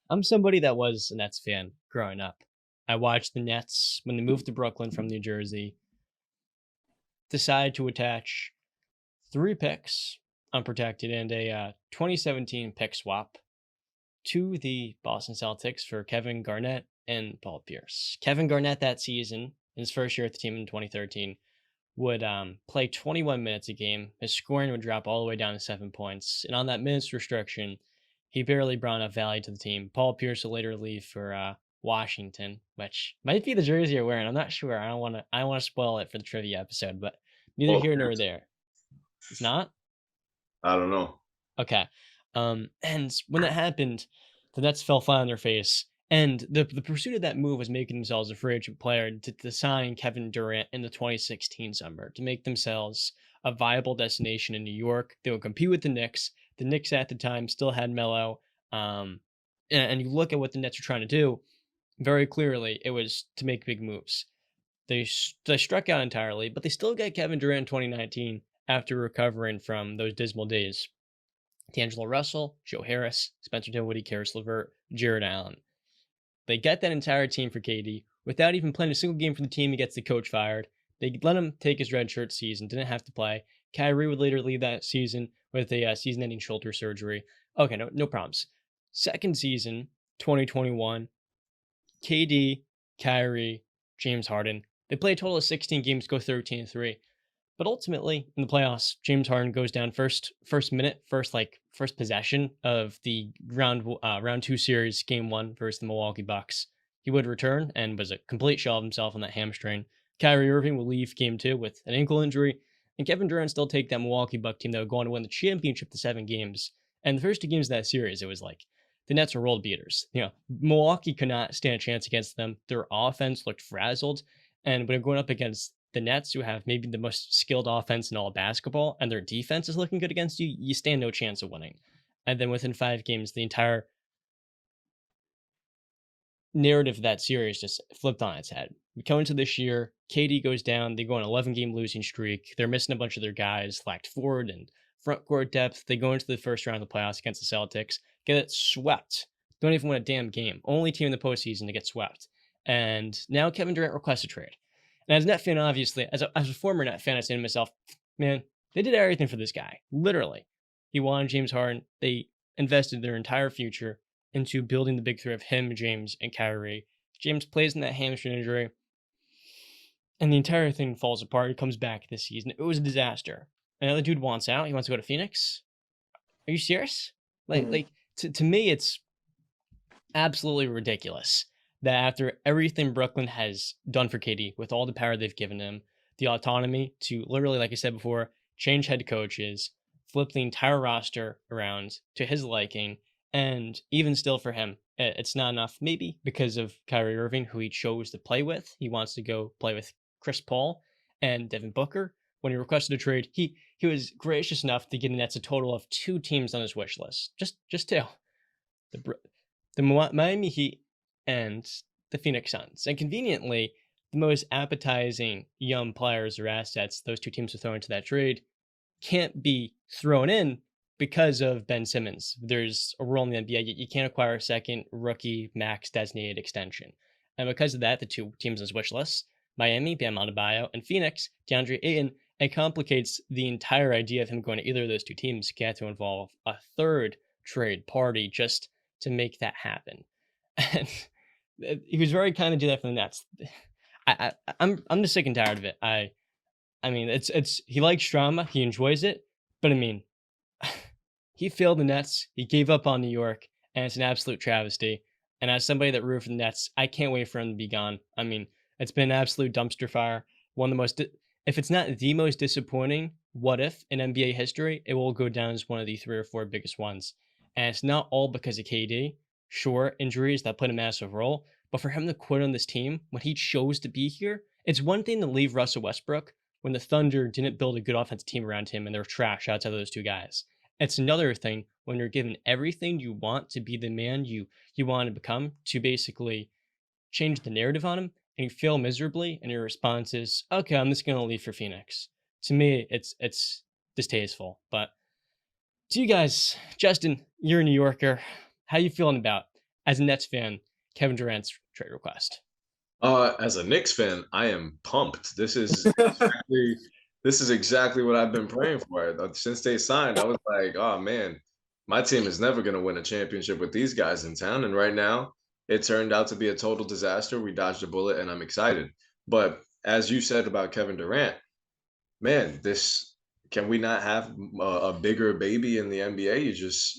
I'm somebody that was a Nets fan growing up. I watched the Nets when they moved to Brooklyn from New Jersey, decide to attach 3 picks unprotected and a 2017 pick swap to the Boston Celtics for Kevin Garnett and Paul Pierce. Kevin Garnett that season, in his first year at the team in 2013, would play 21 minutes a game. His scoring would drop all the way down to 7 points. And on that minutes restriction, he barely brought enough value to the team. Paul Pierce will later leave for Washington, which might be the jersey you're wearing. I'm not sure. I don't want to spoil it for the trivia episode, but neither Paul here nor Pierce. there. It's not? I don't know. Okay. And when that happened, the Nets fell flat on their face. And the pursuit of that move was making themselves a free agent player to sign Kevin Durant in the 2016 summer to make themselves a viable destination in New York. They would compete with the Knicks. The Knicks at the time still had Melo. And you look at what the Nets were trying to do, very clearly it was to make big moves. They struck out entirely, but they still got Kevin Durant in 2019 after recovering from those dismal days. D'Angelo Russell, Joe Harris, Spencer Dinwiddie, Karis LeVert, Jared Allen. They get that entire team for KD without even playing a single game for the team. He gets the coach fired. They let him take his redshirt season, didn't have to play. Kyrie would later leave that season with a season-ending shoulder surgery. Okay, no problems. Second season, 2021, KD, Kyrie, James Harden. They play a total of 16 games, go 13-3. But ultimately, in the playoffs, James Harden goes down first minute, first possession of the round 2 series, game 1 versus the Milwaukee Bucks. He would return and was a complete shell of himself on that hamstring. Kyrie Irving will leave game 2 with an ankle injury, and Kevin Durant still take that Milwaukee Buck team that would go on to win the championship to 7 games. And the first 2 games of that series, it was like the Nets were world beaters. Milwaukee could not stand a chance against them. Their offense looked frazzled, and when going up against the Nets, who have maybe the most skilled offense in all of basketball, and their defense is looking good against you, you stand no chance of winning. And then within 5 games, the entire narrative of that series just flipped on its head. We come into this year, KD goes down, they go on an 11-game losing streak. They're missing a bunch of their guys, lacked forward and front court depth. They go into the first round of the playoffs against the Celtics, get it swept. Don't even win a damn game. Only team in the postseason to get swept. And now Kevin Durant requests a trade. And as a Net fan, obviously, as a former Net fan, I say to myself, man, they did everything for this guy. Literally. He wanted James Harden. They invested their entire future into building the big three of him, James, and Kyrie. James plays in that hamstring injury, and the entire thing falls apart. He comes back this season. It was a disaster. Another dude wants out. He wants to go to Phoenix. Are you serious? To me, it's absolutely ridiculous that after everything Brooklyn has done for KD, with all the power they've given him, the autonomy to literally, like I said before, change head coaches, flip the entire roster around to his liking, and even still for him, it's not enough, maybe because of Kyrie Irving, who he chose to play with. He wants to go play with Chris Paul and Devin Booker. When he requested a trade, he was gracious enough to give the Nets a total of 2 teams on his wish list. Just 2. The Miami Heat and the Phoenix Suns. And conveniently, the most appetizing young players or assets those 2 teams are throwing into that trade can't be thrown in because of Ben Simmons. There's a rule in the NBA. You can't acquire a second rookie max designated extension. And because of that, the 2 teams on his wish list, Miami, Bam Adebayo, and Phoenix, DeAndre Ayton, it complicates the entire idea of him going to either of those 2 teams. You have to involve a third trade party just to make that happen. And he was very kind to do that for the Nets. I'm just sick and tired of it. I mean, it's he likes drama, he enjoys it, but I mean, he failed the Nets, he gave up on New York, and it's an absolute travesty. And as somebody that rooted for the Nets, I can't wait for him to be gone. I mean, it's been an absolute dumpster fire. One of the most, if it's not the most disappointing what if in NBA history, it will go down as one of the 3 or 4 biggest ones. And it's not all because of KD. Sure, injuries that played a massive role, but for him to quit on this team when he chose to be here, it's one thing to leave Russell Westbrook when the Thunder didn't build a good offensive team around him and they're trash outside of those 2 guys. It's another thing when you're given everything you want to be the man you want to become, to basically change the narrative on him, and you fail miserably, and your response is, okay, I'm just going to leave for Phoenix. To me, it's distasteful. But to you guys, Justin, you're a New Yorker. How you feeling about as a Nets fan, Kevin Durant's trade request? As a Knicks fan, I am pumped. This is exactly what I've been praying for. Since they signed, I was like, oh man, my team is never gonna win a championship with these guys in town. And right now, it turned out to be a total disaster. We dodged a bullet, and I'm excited. But as you said about Kevin Durant, man, this can we not have a bigger baby in the NBA?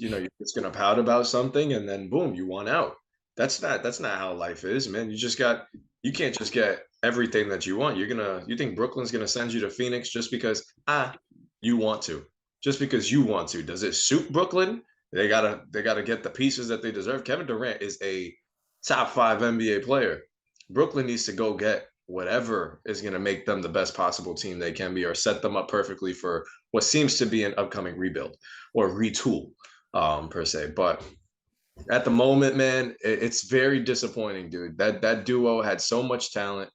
You're just gonna pout about something, and then boom, you want out. That's not how life is, man. You can't just get everything that you want. You think Brooklyn's gonna send you to Phoenix just because you want to, just because you want to. Does it suit Brooklyn? They gotta get the pieces that they deserve. Kevin Durant is a top five NBA player. Brooklyn needs to go get whatever is going to make them the best possible team they can be, or set them up perfectly for what seems to be an upcoming rebuild or retool, per se. But at the moment, man, it's very disappointing, dude. That duo had so much talent.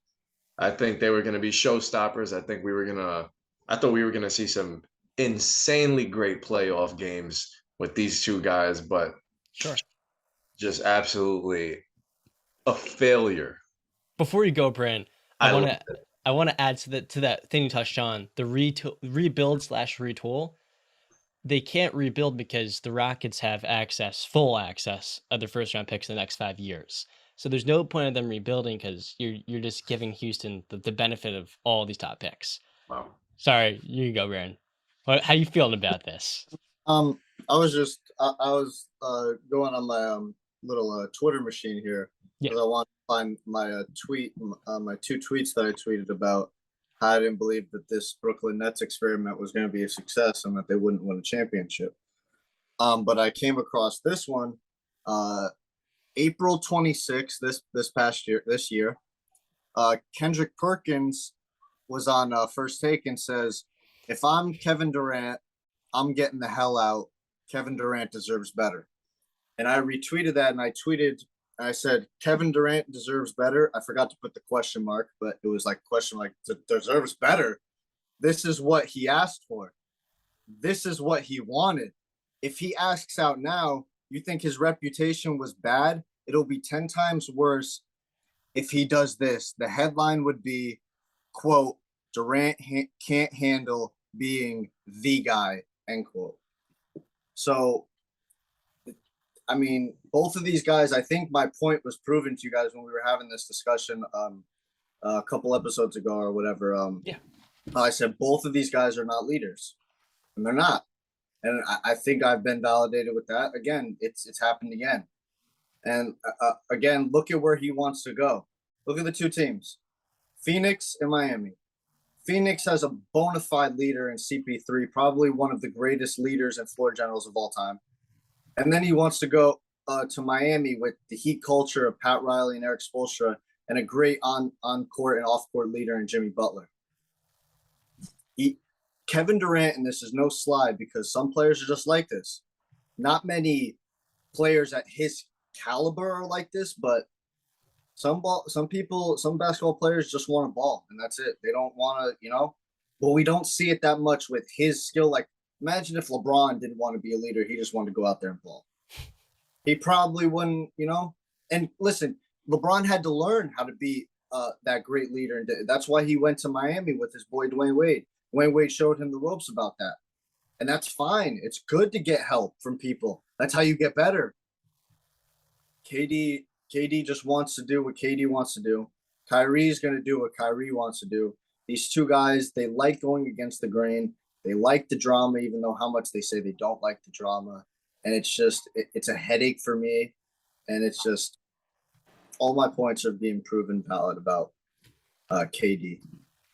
I think they were going to be showstoppers. I thought we were gonna see some insanely great playoff games with these two guys, but Sure. just absolutely a failure. Before you go, Brand, I I love wanna it. I wanna add to that thing you touched on, the rebuild slash retool. They can't rebuild because the Rockets have full access of their first round picks in the next 5 years. So there's no point of them rebuilding because you're just giving Houston the benefit of all these top picks. Wow. Sorry, you go, Brand. How you feeling about this? Um, I was going on my little Twitter machine here Yeah, because I want to find my my two tweets that I tweeted about how I didn't believe that this Brooklyn Nets experiment was going to be a success and that they wouldn't win a championship. But I came across this one, uh, April 26th, this year. Kendrick Perkins was on First Take and says, "If I'm Kevin Durant, I'm getting the hell out. Kevin Durant deserves better." And I retweeted that and I said, Kevin Durant deserves better. I forgot to put the question mark, but it was like question like deserves better. This is what he asked for. This is what he wanted. If he asks out now, you think his reputation was bad? It'll be 10 times worse if he does this. The headline would be, quote, Durant can't handle being the guy, end quote. So, I mean, both of these guys, I think my point was proven to you guys when we were having this discussion a couple episodes ago or whatever. yeah. I said both of these guys are not leaders, and they're not. And I think I've been validated with that. Again, it's happened again. And again, look at where he wants to go. Look at the two teams, Phoenix and Miami. Phoenix has a bona fide leader in CP3, probably one of the greatest leaders and floor generals of all time. And then he wants to go to Miami with the Heat culture of Pat Riley and Eric Spoelstra and a great on-court and off-court leader in Jimmy Butler. Kevin Durant, and this is no slide because some players are just like this. Not many players at his caliber are like this, but some basketball players just want a ball, and that's it. They don't want to, but we don't see it that much with his skill. Like, imagine if LeBron didn't want to be a leader, he just wanted to go out there and ball. He probably wouldn't, And listen, LeBron had to learn how to be that great leader, and that's why he went to Miami with his boy Dwayne Wade. Dwayne Wade showed him the ropes about that, and that's fine. It's good to get help from people. That's how you get better. KD just wants to do what KD wants to do. Kyrie's going to do what Kyrie wants to do. These two guys, they like going against the grain. They like the drama, even though how much they say they don't like the drama. And it's a headache for me. And it's just all my points are being proven valid about KD.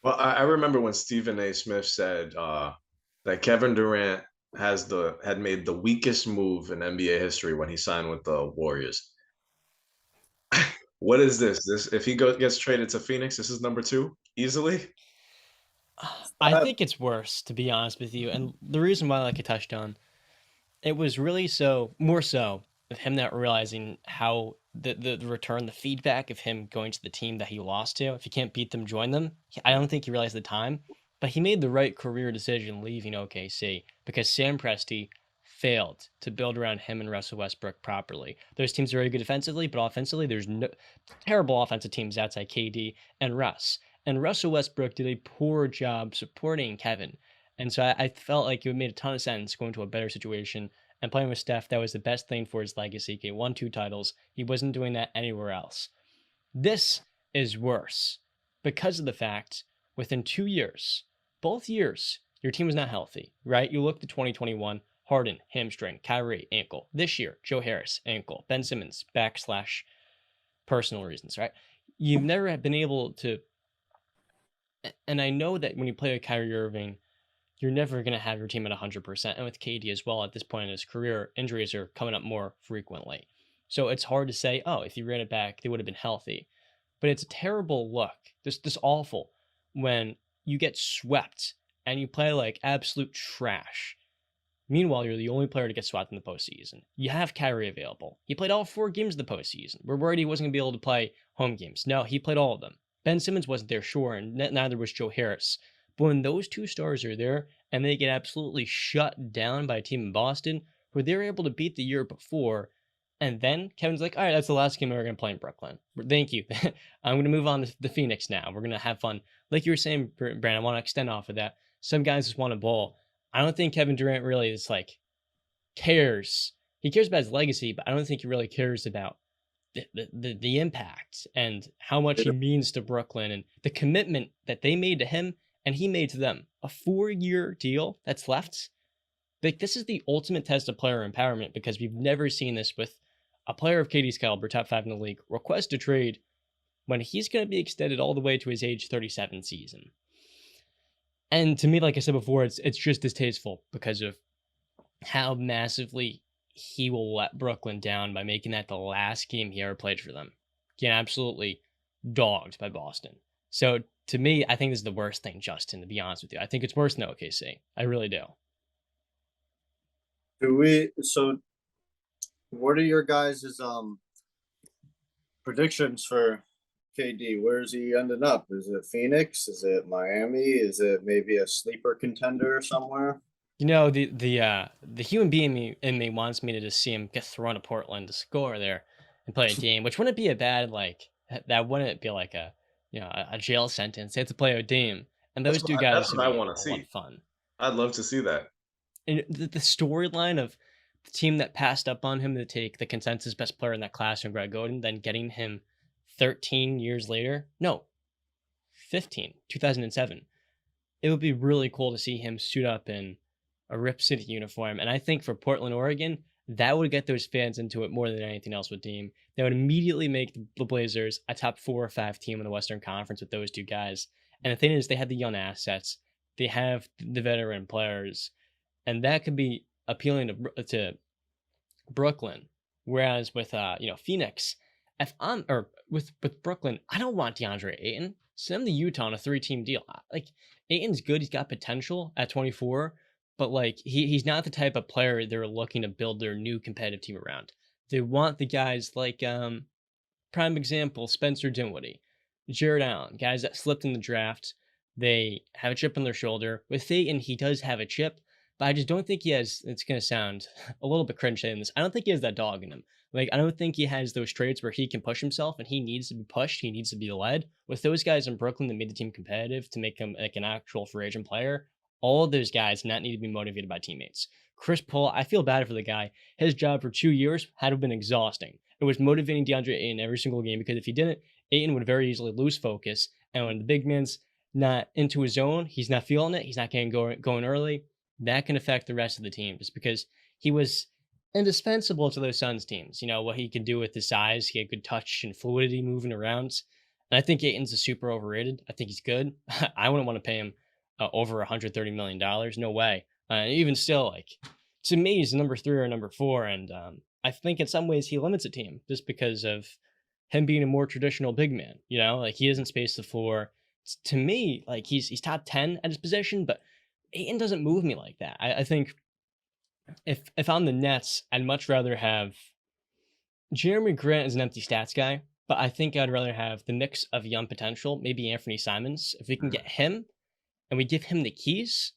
Well, I remember when Stephen A. Smith said that Kevin Durant had made the weakest move in NBA history when he signed with the Warriors. What is this? If he gets traded to Phoenix, this is number 2 easily. I think it's worse, to be honest with you. And the reason why, like I touched on, it was really more so of him not realizing how the return, the feedback of him going to the team that he lost to. If you can't beat them, join them. I don't think he realized at the time, but he made the right career decision leaving OKC because Sam Presti failed to build around him and Russell Westbrook properly. Those teams are very good defensively, but offensively, there's no terrible offensive teams outside KD and Russ. And Russell Westbrook did a poor job supporting Kevin. And so I felt like it made a ton of sense going to a better situation and playing with Steph. That was the best thing for his legacy. He won 2 titles. He wasn't doing that anywhere else. This is worse because of the fact within 2 years, both years, your team was not healthy, right? You look to 2021, Harden, hamstring, Kyrie, ankle. This year, Joe Harris, ankle, Ben Simmons, /personal reasons, right? You've never been able to, and I know that when you play with Kyrie Irving, you're never going to have your team at 100%. And with KD as well, at this point in his career, injuries are coming up more frequently. So it's hard to say, oh, if you ran it back, they would have been healthy. But it's a terrible look, this awful, when you get swept and you play like absolute trash. Meanwhile, you're the only player to get swept in the postseason. You have Kyrie available. He played all 4 games of the postseason. We're worried he wasn't going to be able to play home games. No, he played all of them. Ben Simmons wasn't there, sure, and neither was Joe Harris. But when those 2 stars are there and they get absolutely shut down by a team in Boston who they're able to beat the year before, and then Kevin's like, all right, that's the last game we're going to play in Brooklyn. Thank you. I'm going to move on to the Phoenix now. We're going to have fun. Like you were saying, Brandon, I want to extend off of that. Some guys just want to bowl. I don't think Kevin Durant really is like cares. He cares about his legacy, but I don't think he really cares about the impact and how much he means to Brooklyn and the commitment that they made to him and he made to them. A 4-year deal that's left. Like, this is the ultimate test of player empowerment because we've never seen this with a player of KD's caliber, top 5 in the league, request a trade when he's going to be extended all the way to his age 37 season. And to me, like I said before, it's just distasteful because of how massively he will let Brooklyn down by making that the last game he ever played for them. Getting absolutely dogged by Boston. So to me, I think this is the worst thing, Justin, to be honest with you. I think it's worse than OKC. I really do. So what are your guys' predictions for KD? Where is he ending up? Is it Phoenix? Is it Miami? Is it maybe a sleeper contender somewhere? You know, the human being in me wants me to just see him get thrown to Portland to score there and play a game, which wouldn't be a bad, like, that wouldn't be like a, you know, a jail sentence. They have to play a game. And those 2 guys that's what I would be want to a lot see. of fun. I'd love to see that. And the storyline of the team that passed up on him to take the consensus best player in that class and Greg Oden, then getting him 13 years later, no, 15, 2007. It would be really cool to see him suit up in a Rip City uniform. And I think for Portland, Oregon, that would get those fans into it more than anything else would deem. They would immediately make the Blazers a top 4 or 5 team in the Western Conference with those 2 guys. And the thing is, they have the young assets. They have the veteran players. And that could be appealing to Brooklyn. Whereas with Phoenix, with Brooklyn, I don't want DeAndre Ayton. Send him to Utah on a 3-team deal. Like, Ayton's good. He's got potential at 24, but like he's not the type of player they're looking to build their new competitive team around. They want the guys like prime example, Spencer Dinwiddie, Jared Allen, guys that slipped in the draft. They have a chip on their shoulder. With Ayton, he does have a chip, but I just don't think he has, it's going to sound a little bit cringe saying this, I don't think he has that dog in him. Like, I don't think he has those traits where he can push himself and he needs to be pushed. He needs to be led. With those guys in Brooklyn that made the team competitive to make him like an actual free agent player, all of those guys not need to be motivated by teammates. Chris Paul, I feel bad for the guy. His job for 2 years had to have been exhausting. It was motivating DeAndre Ayton every single game because if he didn't, Ayton would very easily lose focus. And when the big man's not into his zone, he's not feeling it, he's not getting going early, that can affect the rest of the team just because he was indispensable to those Suns teams. You know, what he could do with his size, he had good touch and fluidity moving around. And I think Ayton's a super overrated. I think he's good. I wouldn't want to pay him over $130 million. No way. Even still, like, to me, he's number 3 or number 4. And I think in some ways he limits a team just because of him being a more traditional big man. You know, like, he doesn't space the floor. To me, like, he's top 10 at his position, but Ayton doesn't move me like that. I think if I'm the Nets, I'd much rather have Jeremy Grant as an empty stats guy, but I think I'd rather have the mix of young potential, maybe Anthony Simons. If we can get him and we give him the keys,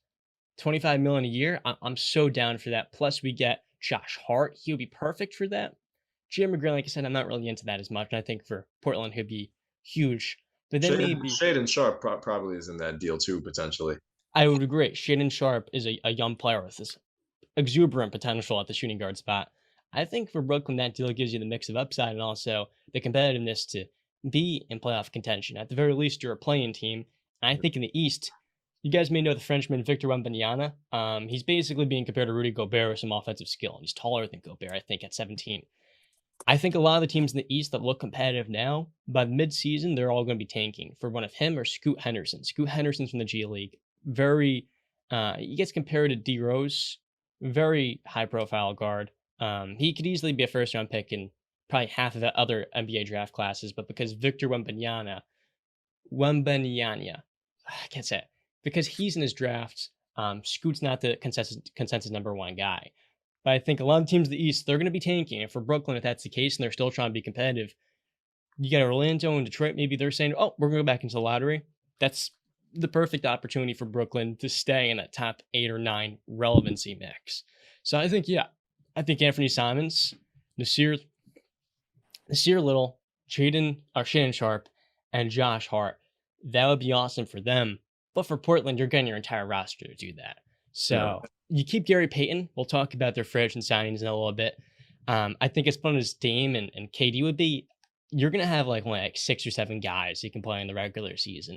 $25 million a year. I'm so down for that. Plus, we get Josh Hart. He would be perfect for that. Jim McGreen, like I said, I'm not really into that as much. And I think for Portland, he'd be huge. But then maybe Shaden Sharp probably is in that deal too, potentially. I would agree. Shaden Sharp is a young player with this exuberant potential at the shooting guard spot. I think for Brooklyn, that deal gives you the mix of upside and also the competitiveness to be in playoff contention. At the very least, you're a playing team. And I think in the East, you guys may know the Frenchman Victor Wembanyama. He's basically being compared to Rudy Gobert with some offensive skill. He's taller than Gobert, I think, at 17. I think a lot of the teams in the East that look competitive now, by midseason, they're all going to be tanking for one of him or Scoot Henderson. Scoot Henderson's from the G League. Very, he gets compared to D Rose, very high profile guard. He could easily be a first round pick in probably half of the other NBA draft classes, but because Victor Wembanyama, I can't say it, because he's in his drafts, Scoot's not the consensus number one guy. But I think a lot of teams in the East, they're going to be tanking. And for Brooklyn, if that's the case, and they're still trying to be competitive, you got Orlando and Detroit. Maybe they're saying, "Oh, we're going to go back into the lottery." That's the perfect opportunity for Brooklyn to stay in that top 8 or 9 relevancy mix. So I think, yeah, I think Anthony Simons, Nasir Little, Shaden Sharp, and Josh Hart. That would be awesome for them. But for Portland, you're getting your entire roster to do that. So you keep Gary Payton. We'll talk about their free agent signings in a little bit. I think as fun as Dame and KD would be, you're going to have like only like 6 or 7 guys you can play in the regular season.